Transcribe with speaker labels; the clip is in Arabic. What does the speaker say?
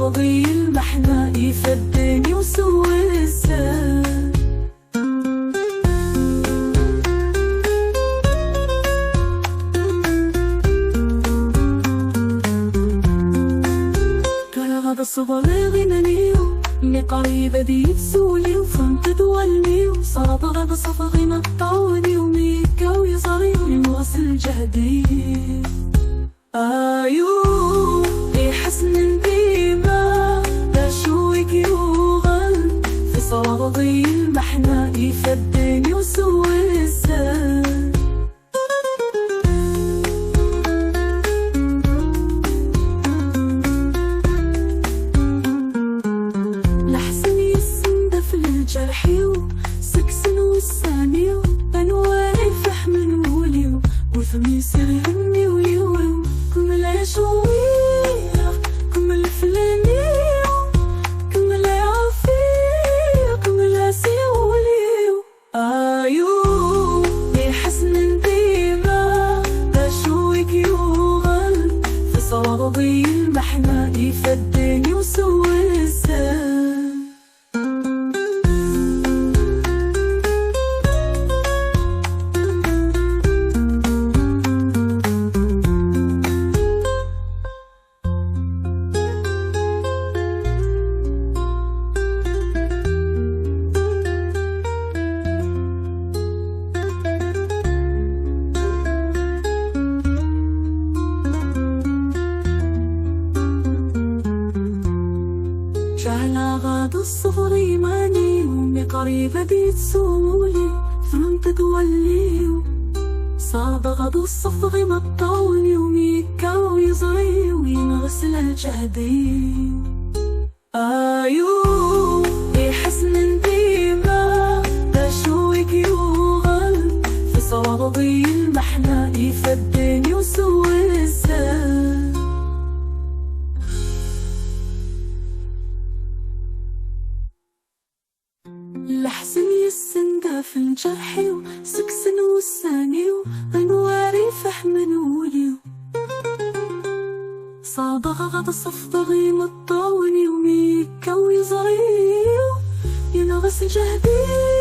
Speaker 1: بضي المحنة يفدني وسوى السال. كان هذا الصبر غناني اللي قريبة دي تسولي وفهمت تولي وصار هذا صفغي مقطعوني وميكا ويصاري المواصل جهدي. يحسن ديما لا شويك يوغل في صراغي المحنة يفدني وسوى السال. لحسن يسندف للجرحي وسكسن والساني وبنواري فحمن وليو وثمي سيغني ويويو كمل عشوية كمل فلانيو كمل عافية كمل عسيوليو. يحسن ديما لا شويك يوغل في صراغي المحنة يفدني وسوى السال. جعل غاد الصفر إيماني وأمي قريبة دي تسولي فهمت تولي صاد غاد الصفر مقطعوني وميكا ويزري وينغسل الجهدي. يحسن ديما لا شويك يوغل في صراغي المحنة يفدني وسوى السال. لحسن يسندى في الجرحي وسكسن والساني وانواري فحمن وليو صادغ غدا صفدغي مطاوني وميكا ويزريو ينغس جهدي.